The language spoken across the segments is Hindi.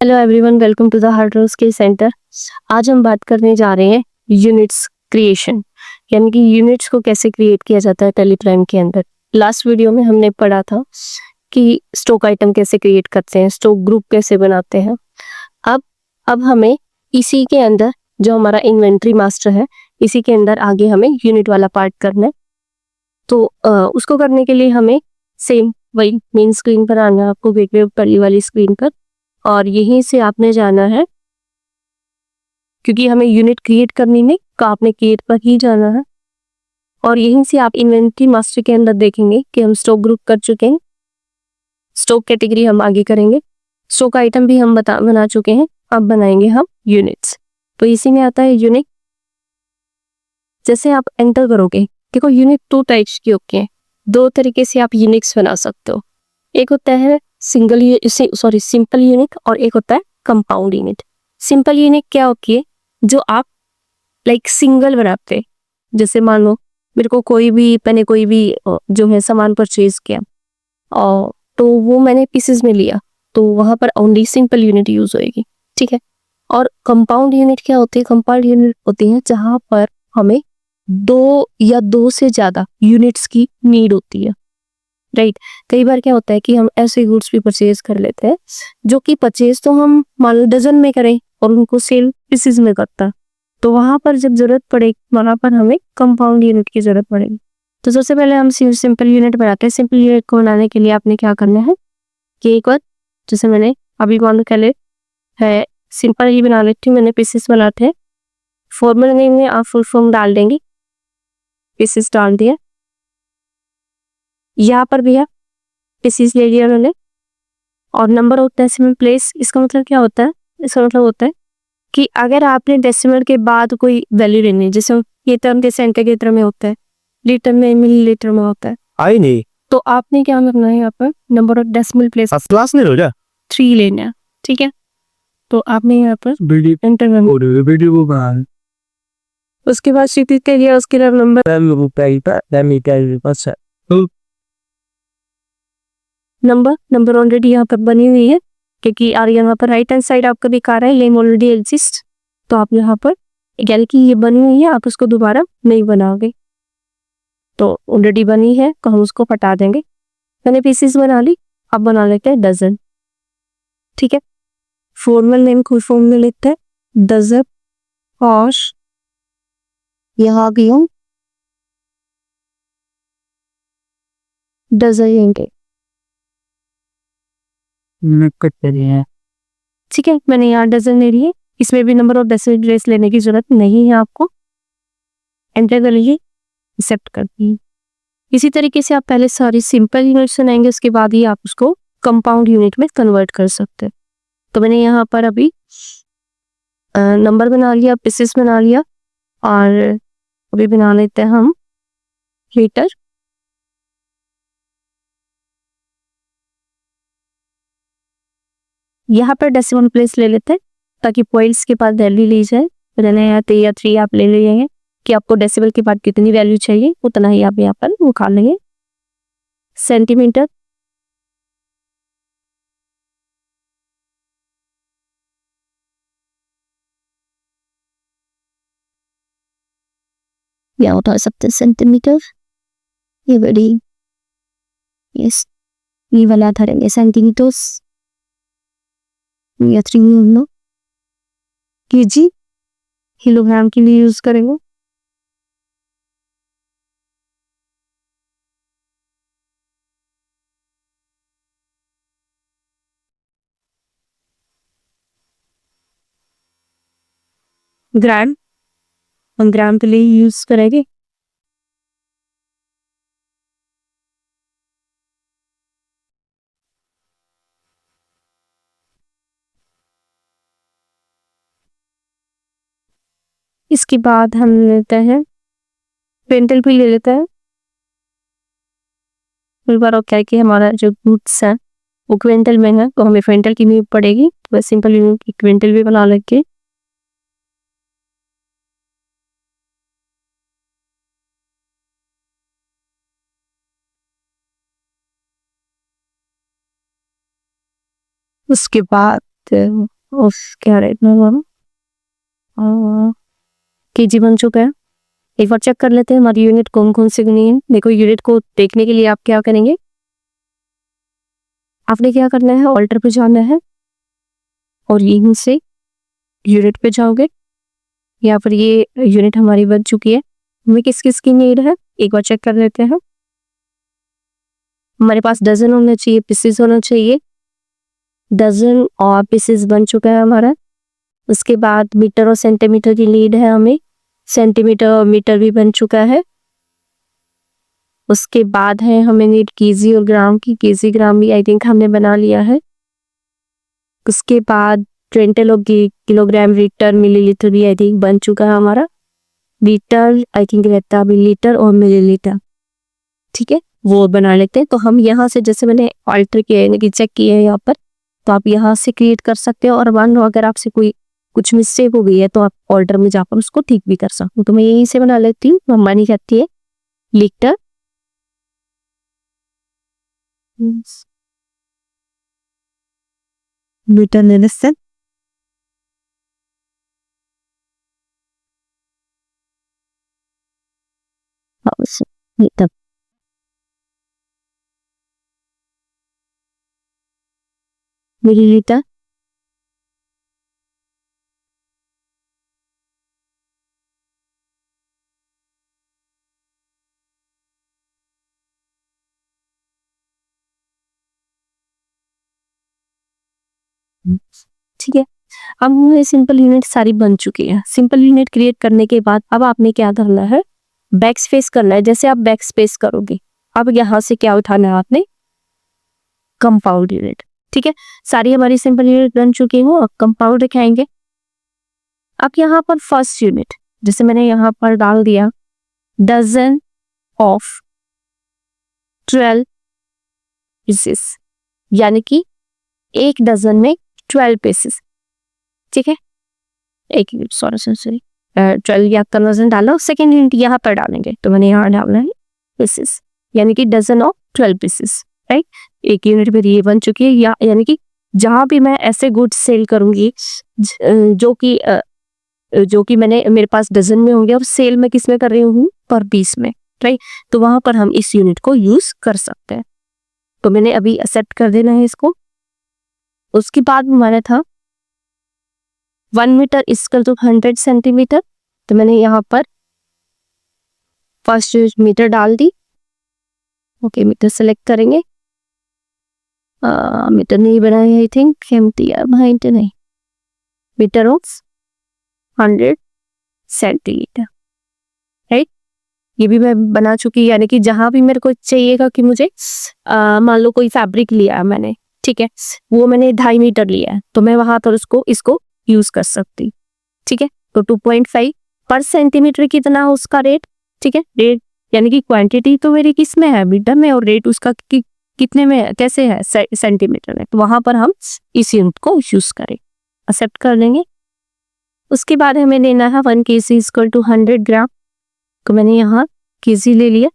Hello everyone, welcome to the hard rose के सेंटर। आज हम बात करने जा रहे हैं यूनिट्स क्रिएशन, यानी कि यूनिट्स को कैसे क्रिएट किया जाता है टैली प्राइम के अंदर। लास्ट वीडियो में हमने पढ़ा था कि स्टॉक आइटम कैसे क्रिएट करते हैं, स्टॉक ग्रुप कैसे बनाते हैं। अब हमें इसी के अंदर जो हमारा इन्वेंट्री मास्टर है, इसी के अंदर आगे हमें यूनिट वाला पार्ट करना है। तो उसको करने के लिए हमें सेम वही मेन स्क्रीन पर आना है, आपको गेटवे पहली वाली स्क्रीन पर, और यहीं से आपने जाना है, क्योंकि हमें यूनिट क्रिएट करनी नहीं तो आपने क्रिएट पर ही जाना है। और यहीं से आप इन्वेंट्री मास्टर के अंदर देखेंगे कि हम स्टॉक ग्रुप कर चुके हैं, स्टॉक कैटेगरी हम आगे करेंगे, स्टॉक आइटम भी हम बना चुके हैं, अब बनाएंगे हम यूनिट्स। तो इसी में आता है यूनिट। जैसे आप एंटर करोगे, देखो यूनिट 2 टाइप्स की होती है, 2 तरीके से आप यूनिट्स बना सकते हो। एक होता है सिंपल यूनिट और एक होता है कंपाउंड यूनिट। सिंपल यूनिट क्या होती है, जो आप सिंगल बनाते हैं। जैसे मान लो मैंने कोई भी जो है सामान परचेज किया, और तो वो मैंने पीसेस में लिया, तो वहां पर ओनली सिंपल यूनिट यूज होएगी, ठीक है। और कंपाउंड यूनिट क्या होती है, कंपाउंड यूनिट होती है जहां पर हमें 2 या 2 से ज्यादा यूनिट्स की नीड होती है, राइट। कई बार क्या होता है कि हम ऐसे गुड्स भी परचेज कर लेते हैं जो कि परचेज तो हम मान लो डजन में करें और उनको सेल पीसेस में करता है, तो वहां पर जब जरूरत पड़ेगी वहां पर हमें कंपाउंड यूनिट की जरूरत पड़ेगी। तो सबसे पहले हम सिंपल यूनिट बनाते हैं। सिंपल यूनिट को बनाने के लिए आपने क्या करना है कि एक बार, जैसे मैंने अभी मान लो पहले है सिंपल ही बना लेती हूँ, मैंने पीसेस बनाते हैं। फॉर्मल नेम में आप फुल फॉर्म डाल देंगे, पीसेस डाल दिया, यहाँ पर भी पीसेस ले लिया मैंने, और नंबर होता है डेसिमल प्लेस। इसका मतलब क्या होता है, इसका मतलब होता है कि अगर आपने डेसिमल के बाद कोई वैल्यू लेनी है, जैसे ये टर्म के सेंटीमीटर में होता है, लीटर में, मिलीलीटर में होता है, आई नहीं तो आपने क्या करना है, यहाँ पर number of decimal place first class नहीं हो जा 3 लेना है, ठीक है। तो आपने यहाँ पर एंटर करना, वीडियो बना उसके बाद सीटी के लिए उसके नंबर नंबर ऑलरेडी यहाँ पर बनी हुई है, क्योंकि और यहाँ पर राइट हैंड साइड आपका दिखा रहा है लेम ऑलरेडी एग्जिस्ट। तो आप यहाँ पर यानी कि ये बनी हुई है, आप उसको दोबारा नहीं बनाओगे, तो ऑलरेडी बनी है तो हम उसको हटा देंगे। मैंने पीसेस बना ली, अब बना लेते हैं डजन, ठीक है। फॉर्मल नेम को फॉर्म में लिखते हैं डजन, पॉश, यहाँ भी हम डजन लेंगे, ठीक है। मैंने यहाँ डजन ले लिए, इसमें भी नंबर ऑफ डेसिमल लेने की जरूरत नहीं है आपको। एंटर कर लीजिए, एक्सेप्ट कर दीजिए। इसी तरीके से आप पहले सारी सिंपल यूनिट्स बनाएंगे, उसके बाद ही आप उसको कंपाउंड यूनिट में कन्वर्ट कर सकते हैं। तो मैंने यहाँ पर अभी नंबर बना लिया, पीसेस बना लिया, और अभी बना लेते हैं हम लीटर। यहाँ पर डेसिमल प्लेस ले लेते हैं ताकि पॉइंट्स के बाद वैल्यू ली जाए। मैंने यहाँ 3 या 3 आप ले लेंगे कि आपको डेसिमल के बाद कितनी वैल्यू चाहिए उतना ही आप यहाँ पर निकाल लेंगे। सेंटीमीटर, या उठा सकते हैं सेंटीमीटर, ये बड़ी, यस, ये वाला धरेंगे सेंटीमीटर्स, या 3 केजी, किलोग्राम के लिए यूज करेंगे। ग्राम, हम ग्राम के लिए यूज करेंगे। इसके बाद हम लेते हैं क्विंटल भी ले लेते हैं। एक बार और क्या है कि हमारा जो गुड्स है वो क्विंटल में है, तो हमें क्विंटल की नीड पड़ेगी, तो सिंपल यूनिट की क्विंटल भी बना लेंगे। उसके बाद क्या रेट में केजी बन चुका है। एक बार चेक कर लेते हैं हमारी यूनिट कौन कौन सी बनी है। देखो यूनिट को देखने के लिए आप क्या करेंगे, आपने क्या करना है, ऑल्टर पे जाना है और यहीं से यूनिट पे जाओगे। यहाँ पर ये यूनिट हमारी बन चुकी है। हमें किस किस की नीड है एक बार चेक कर लेते हैं। हमारे पास डजन होना चाहिए, पीसेस होना चाहिए। डजन और पीसेस बन चुका है हमारा। उसके बाद मीटर और सेंटीमीटर की नीड है हमें, सेंटीमीटर और मीटर भी बन चुका है। उसके बाद है हमें नीड केजी और ग्राम की, केजी ग्राम भी आई थिंक हमने बना लिया है। उसके बाद क्विंटल और किलोग्राम, लीटर, मिलीलीटर भी आई थिंक बन चुका है हमारा। लीटर आई थिंक रहता है अभी लीटर और मिलीलीटर, ठीक है वो बना लेते हैं। तो हम यहाँ से जैसे मैंने ऑल्टर किया है, चेक किया है यहाँ पर, तो आप यहाँ से क्रिएट कर सकते हो। और मान लो अगर आपसे कोई कुछ मिस्टेक हो गई है तो आप ऑल्टर में जाकर उसको ठीक भी कर सकते हो। तो मैं यहीं से बना लेती हूँ। मम्मा नहीं कहती है लीटर, मीटर लेने से मीटर, मिलीलीटर, ठीक है। अब हमें सिंपल यूनिट सारी बन चुकी है। सिंपल यूनिट क्रिएट करने के बाद अब आपने क्या करना है, बैक स्पेस करना है। जैसे आप बैक स्पेस करोगे, अब यहाँ से क्या उठाना है आपने, कंपाउंड यूनिट, ठीक है। सारी हमारी सिंपल यूनिट बन चुकी है, अब कंपाउंड दिखाएंगे। अब यहाँ पर फर्स्ट यूनिट जैसे मैंने यहाँ पर डाल दिया, डजन ऑफ 12 पीसेस, यानी कि एक डजन में 12 पीसेस, ठीक है। एक सॉरी 12 या डजन डालो, सेकेंड यूनिट यहाँ पर डालेंगे तो मैंने यहाँ डालना है पीसेस, यानी कि डजन ऑफ 12 पीसेस, राइट। एक यूनिट मेरी ये बन चुकी है। यानी कि जहां भी मैं ऐसे गुड्स सेल करूंगी जो कि मैंने मेरे पास डजन में होंगे, अब सेल में किस में कर रही हूँ, पर पीस में, राइट। तो वहां पर हम इस यूनिट को यूज कर सकते हैं। तो मैंने अभी एक्सेप्ट कर देना है इसको। उसके बाद हमारा था 1 मीटर इक्वल टू 100 सेंटीमीटर, तो मैंने यहाँ पर फर्स्ट मीटर डाल दी। ओके मीटर सेलेक्ट करेंगे। मीटर नहीं बनाया आई थिंक, नहीं, मीटर ऑफ 100 सेंटीमीटर, राइट। ये भी मैं बना चुकी, यानी कि जहां भी मेरे को चाहिएगा कि मुझे मान लो कोई फैब्रिक लिया मैंने, ठीक है, वो मैंने 2.5 मीटर लिया है, तो मैं वहां पर इसको यूज कर सकती, ठीक है। तो 2.5 पर सेंटीमीटर कितना है उसका रेट, ठीक है। रेट यानी कि क्वांटिटी तो मेरी किस में है, मीटर में, और रेट उसका कितने में कैसे है, सेंटीमीटर में। तो वहां पर हम इस यूनिट को यूज करें, एक्सेप्ट कर लेंगे। उसके बाद हमें लेना है 1 kg इक्वल टू 100 ग्राम, तो मैंने यहाँ केजी ले लिया।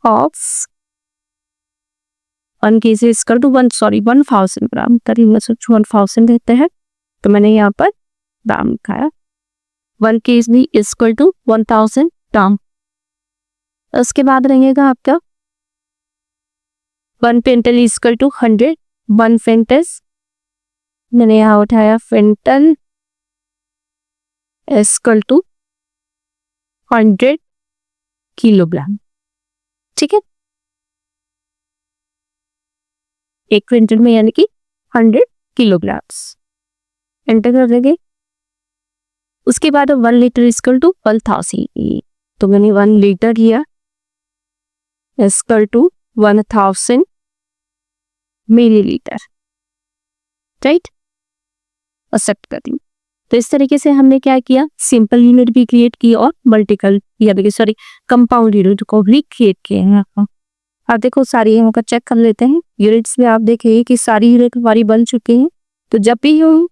ऑफ 1 kg इक्वल टू 1000 ग्राम, करीब 1000 देते हैं, तो मैंने यहाँ पर ग्राम लिखाया। 1 kg इक्वल टू 1000 ग्राम। उसके बाद रहेगा आपका 1 क्विंटल इक्वल टू 100, 1 क्विंटल मैंने यहाँ उठाया, क्विंटल इक्वल टू 100 किलोग्राम, ठीक है। एक क्विंटल में यानी कि 100 किलोग्राम, एंटर कर देंगे। उसके बाद 1 लीटर इक्वल टू 1000, तो मैंने 1 लीटर लिया equal to 1000 millilitre, right, accept कर दी। तो इस तरीके से हमने क्या किया, सिंपल यूनिट भी क्रिएट की और मल्टीपल कंपाउंड यूनिट को भी क्रिएट किए हैं। आप देखो सारी यहाँ का चेक कर लेते हैं। यूनिट्स में आप देखिए कि सारी यूनिट हमारी बन चुकी हैं। तो जब भी हम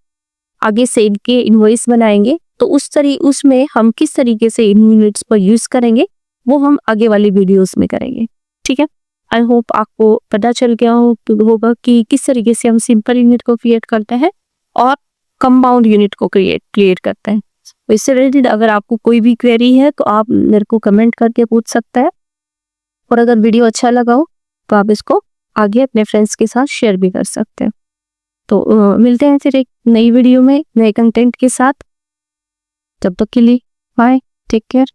आगे सेल के इनवॉइस बनाएंगे तो उसमें हम किस तरीके से इन यूनिट्स पर यूज करेंगे वो हम आगे वाली वीडियोस में करेंगे, ठीक है। आई होप आपको पता चल गया होगा कि किस तरीके से हम सिंपल यूनिट को क्रिएट करते हैं और कंपाउंड यूनिट को क्रिएट करता है। इससे रिलेटेड अगर आपको कोई भी क्वेरी है तो आप मेरे को कमेंट करके पूछ सकते हैं, और अगर वीडियो अच्छा लगा हो तो आप इसको आगे अपने फ्रेंड्स के साथ शेयर भी कर सकते हैं। तो मिलते हैं फिर एक नई वीडियो में नए कंटेंट के साथ। तब तक के लिए बाय, टेक केयर।